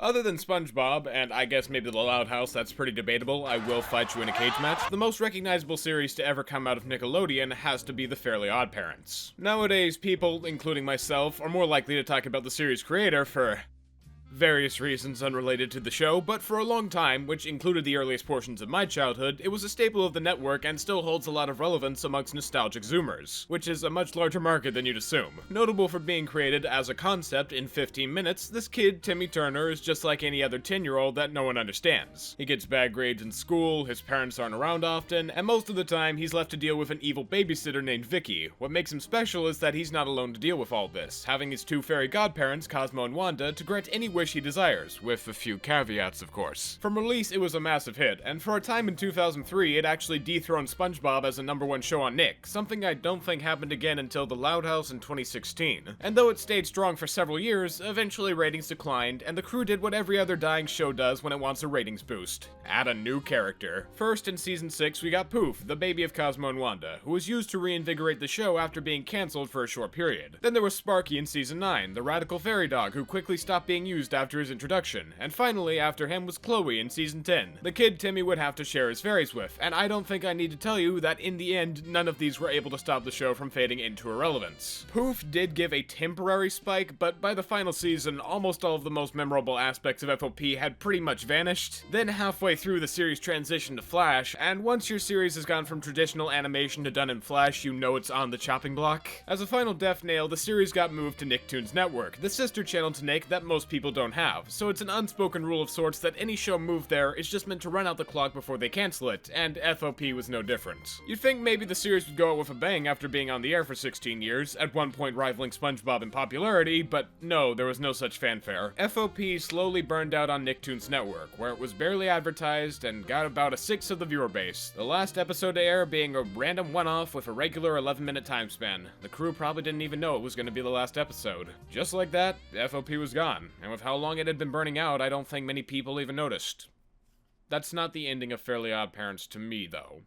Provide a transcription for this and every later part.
Other than SpongeBob, and I guess maybe The Loud House, that's pretty debatable, I will fight you in a cage match, the most recognizable series to ever come out of Nickelodeon has to be The Fairly OddParents. Nowadays, people, including myself, are more likely to talk about the series' creator for various reasons unrelated to the show, but for a long time, which included the earliest portions of my childhood, it was a staple of the network and still holds a lot of relevance amongst nostalgic Zoomers, which is a much larger market than you'd assume. Notable for being created as a concept in 15 minutes, this kid, Timmy Turner, is just like any other 10-year-old that no one understands. He gets bad grades in school, his parents aren't around often, and most of the time he's left to deal with an evil babysitter named Vicky. What makes him special is that he's not alone to deal with all this, having his two fairy godparents, Cosmo and Wanda, to grant any wish he desires, with a few caveats of course. From release it was a massive hit, and for a time in 2003 it actually dethroned SpongeBob as a #1 show on Nick, something I don't think happened again until The Loud House in 2016. And though it stayed strong for several years, eventually ratings declined, and the crew did what every other dying show does when it wants a ratings boost: add a new character. First, in season 6 we got Poof, the baby of Cosmo and Wanda, who was used to reinvigorate the show after being cancelled for a short period. Then there was Sparky in season 9, the radical fairy dog who quickly stopped being used after his introduction, and finally after him was Chloe in season 10, the kid Timmy would have to share his fairies with, and I don't think I need to tell you that in the end none of these were able to stop the show from fading into irrelevance. Poof did give a temporary spike, but by the final season almost all of the most memorable aspects of FOP had pretty much vanished. Then halfway through the series transitioned to Flash, and once your series has gone from traditional animation to done in Flash, you know it's on the chopping block. As a final death nail, the series got moved to Nicktoons Network, the sister channel to Nick that most people don't have, so it's an unspoken rule of sorts that any show moved there is just meant to run out the clock before they cancel it, and FOP was no different. You'd think maybe the series would go out with a bang after being on the air for 16 years, at one point rivaling SpongeBob in popularity, but no, there was no such fanfare. FOP slowly burned out on Nicktoons Network, where it was barely advertised and got about a sixth of the viewer base, the last episode to air being a random one-off with a regular 11-minute time span. The crew probably didn't even know it was going to be the last episode. Just like that, FOP was gone, and with how long it had been burning out, I don't think many people even noticed. That's not the ending of Fairly OddParents to me, though.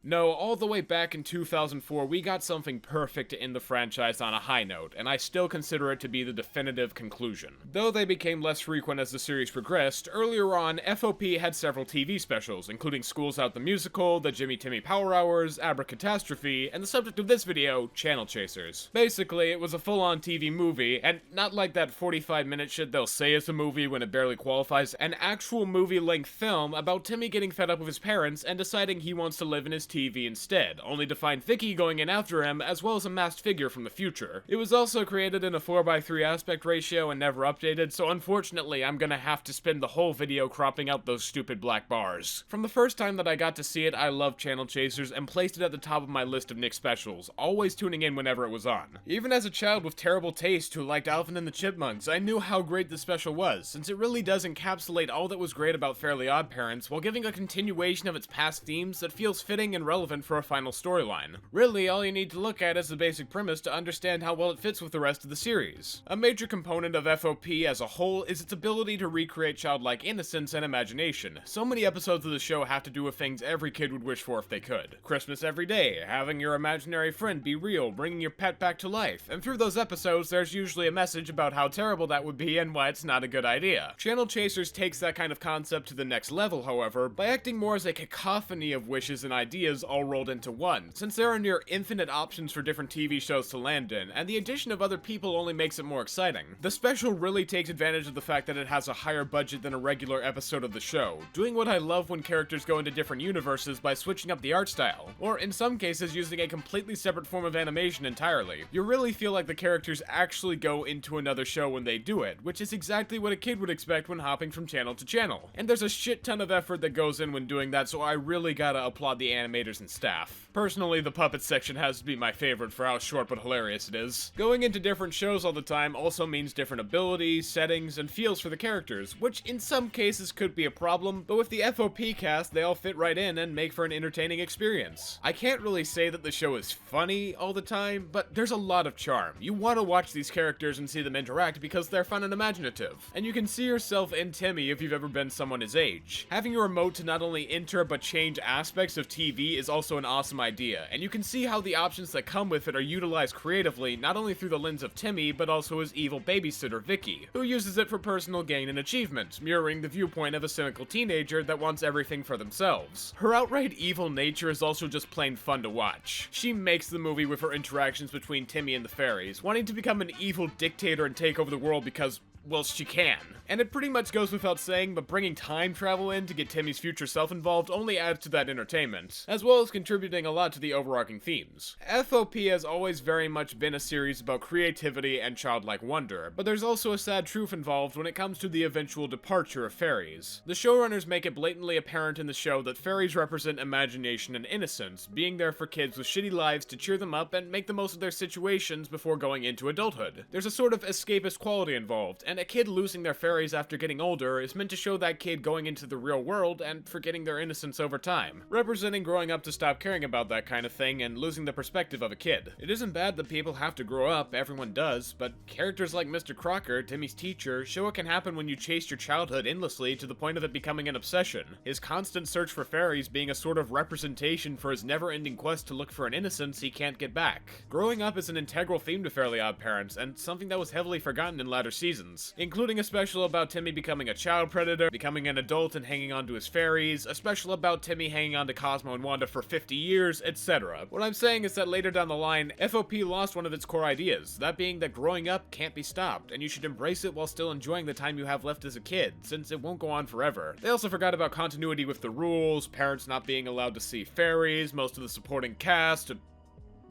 No, all the way back in 2004, we got something perfect to end the franchise on a high note, and I still consider it to be the definitive conclusion. Though they became less frequent as the series progressed, earlier on, FOP had several TV specials, including School's Out the Musical, the Jimmy Timmy Power Hours, Abracatastrophe, and the subject of this video, Channel Chasers. Basically, it was a full-on TV movie, and not like that 45-minute shit they'll say is a movie when it barely qualifies, an actual movie-length film about Timmy getting fed up with his parents and deciding he wants to live in his TV instead, only to find Vicky going in after him, as well as a masked figure from the future. It was also created in a 4:3 aspect ratio and never updated, so unfortunately I'm gonna have to spend the whole video cropping out those stupid black bars. From the first time that I got to see it, I loved Channel Chasers and placed it at the top of my list of Nick specials, always tuning in whenever it was on. Even as a child with terrible taste who liked Alvin and the Chipmunks, I knew how great this special was, since it really does encapsulate all that was great about Fairly OddParents while giving a continuation of its past themes that feels fitting and relevant for a final storyline. Really, all you need to look at is the basic premise to understand how well it fits with the rest of the series. A major component of FOP as a whole is its ability to recreate childlike innocence and imagination. So many episodes of the show have to do with things every kid would wish for if they could. Christmas every day, having your imaginary friend be real, bringing your pet back to life, and through those episodes there's usually a message about how terrible that would be and why it's not a good idea. Channel Chasers takes that kind of concept to the next level, however, by acting more as a cacophony of wishes and ideas all rolled into one, since there are near infinite options for different TV shows to land in, and the addition of other people only makes it more exciting. The special really takes advantage of the fact that it has a higher budget than a regular episode of the show, doing what I love when characters go into different universes by switching up the art style, or in some cases using a completely separate form of animation entirely. You really feel like the characters actually go into another show when they do it, which is exactly what a kid would expect when hopping from channel to channel. And there's a shit ton of effort that goes in when doing that, so I really gotta applaud the animators and staff. Personally, the puppet section has to be my favorite for how short but hilarious it is. Going into different shows all the time also means different abilities, settings, and feels for the characters, which in some cases could be a problem, but with the FOP cast, they all fit right in and make for an entertaining experience. I can't really say that the show is funny all the time, but there's a lot of charm. You want to watch these characters and see them interact because they're fun and imaginative, and you can see yourself in Timmy if you've ever been someone his age. Having a remote to not only enter but change aspects of TV TV is also an awesome idea, and you can see how the options that come with it are utilized creatively not only through the lens of Timmy, but also his evil babysitter Vicky, who uses it for personal gain and achievement, mirroring the viewpoint of a cynical teenager that wants everything for themselves. Her outright evil nature is also just plain fun to watch. She makes the movie with her interactions between Timmy and the fairies, wanting to become an evil dictator and take over the world because, well, she can. And it pretty much goes without saying, but bringing time travel in to get Timmy's future self involved only adds to that entertainment, as well as contributing a lot to the overarching themes. FOP has always very much been a series about creativity and childlike wonder, but there's also a sad truth involved when it comes to the eventual departure of fairies. The showrunners make it blatantly apparent in the show that fairies represent imagination and innocence, being there for kids with shitty lives to cheer them up and make the most of their situations before going into adulthood. There's a sort of escapist quality involved, and a kid losing their fairies after getting older is meant to show that kid going into the real world and forgetting their innocence over time, representing growing up to stop caring about that kind of thing and losing the perspective of a kid. It isn't bad that people have to grow up, everyone does, but characters like Mr. Crocker, Timmy's teacher, show what can happen when you chase your childhood endlessly to the point of it becoming an obsession, his constant search for fairies being a sort of representation for his never-ending quest to look for an innocence he can't get back. Growing up is an integral theme to Fairly OddParents, and something that was heavily forgotten in latter seasons, including a special about Timmy becoming a child predator, becoming an adult and hanging on to his fairies, a special about Timmy hanging on to Cosmo and Wanda for 50 years, etc. What I'm saying is that later down the line, FOP lost one of its core ideas, that being that growing up can't be stopped, and you should embrace it while still enjoying the time you have left as a kid, since it won't go on forever. They also forgot about continuity with the rules, parents not being allowed to see fairies, most of the supporting cast.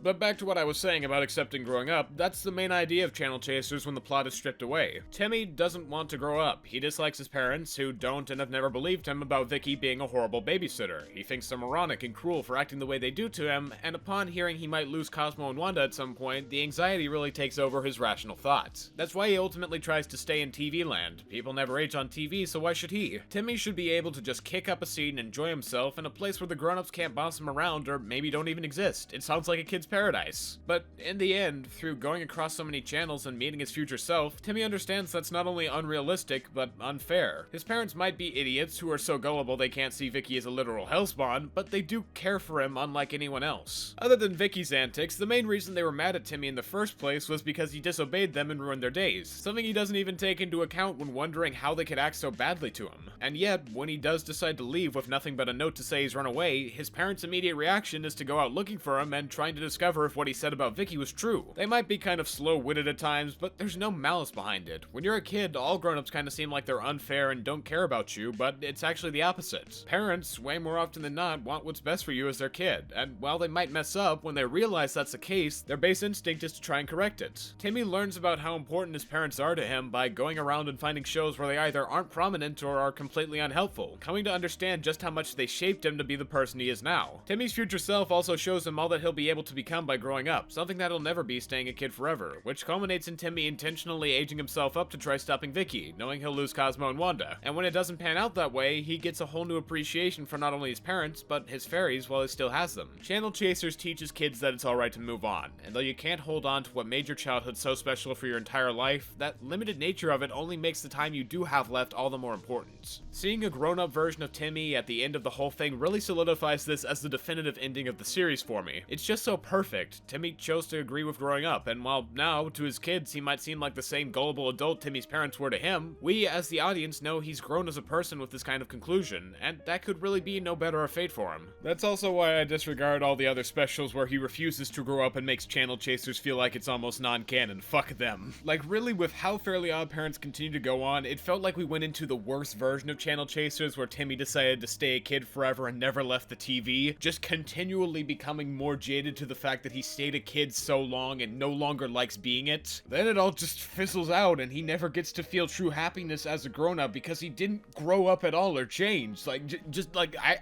But back to what I was saying about accepting growing up, that's the main idea of Channel Chasers when the plot is stripped away. Timmy doesn't want to grow up. He dislikes his parents, who don't and have never believed him about Vicky being a horrible babysitter. He thinks they're moronic and cruel for acting the way they do to him, and upon hearing he might lose Cosmo and Wanda at some point, the anxiety really takes over his rational thoughts. That's why he ultimately tries to stay in TV land. People never age on TV, so why should he? Timmy should be able to just kick up a seat and enjoy himself in a place where the grown-ups can't boss him around or maybe don't even exist. It sounds like a kid's paradise. But in the end, through going across so many channels and meeting his future self, Timmy understands that's not only unrealistic, but unfair. His parents might be idiots who are so gullible they can't see Vicky as a literal hellspawn, but they do care for him unlike anyone else. Other than Vicky's antics, the main reason they were mad at Timmy in the first place was because he disobeyed them and ruined their days, something he doesn't even take into account when wondering how they could act so badly to him. And yet, when he does decide to leave with nothing but a note to say he's run away, his parents' immediate reaction is to go out looking for him and trying to discover if what he said about Vicky was true. They might be kind of slow-witted at times, but there's no malice behind it. When you're a kid, all grown-ups kind of seem like they're unfair and don't care about you, but it's actually the opposite. Parents, way more often than not, want what's best for you as their kid, and while they might mess up, when they realize that's the case, their base instinct is to try and correct it. Timmy learns about how important his parents are to him by going around and finding shows where they either aren't prominent or are completely unhelpful, coming to understand just how much they shaped him to be the person he is now. Timmy's future self also shows him all that he'll be able to become by growing up, something that'll never be staying a kid forever, which culminates in Timmy intentionally aging himself up to try stopping Vicky, knowing he'll lose Cosmo and Wanda. And when it doesn't pan out that way, he gets a whole new appreciation for not only his parents, but his fairies while he still has them. Channel Chasers teaches kids that it's alright to move on, and though you can't hold on to what made your childhood so special for your entire life, that limited nature of it only makes the time you do have left all the more important. Seeing a grown-up version of Timmy at the end of the whole thing really solidifies this as the definitive ending of the series for me. It's just so perfect. Timmy chose to agree with growing up, and while now, to his kids, he might seem like the same gullible adult Timmy's parents were to him, we, as the audience, know he's grown as a person with this kind of conclusion, and that could really be no better a fate for him. That's also why I disregard all the other specials where he refuses to grow up and makes Channel Chasers feel like it's almost non-canon. Fuck them. Like, really, with how Fairly OddParents continue to go on, it felt like we went into the worst version of Channel Chasers where Timmy decided to stay a kid forever and never left the TV, just continually becoming more jaded to the fact that he stayed a kid so long and no longer likes being it. Then it all just fizzles out and he never gets to feel true happiness as a grown-up because he didn't grow up at all or change. Like,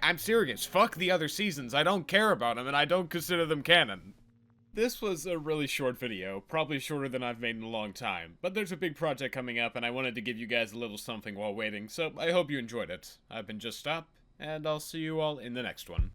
I'm serious. Fuck the other seasons. I don't care about them and I don't consider them canon. This was a really short video, probably shorter than I've made in a long time, but there's a big project coming up and I wanted to give you guys a little something while waiting, so I hope you enjoyed it. I've been Just Stop, and I'll see you all in the next one.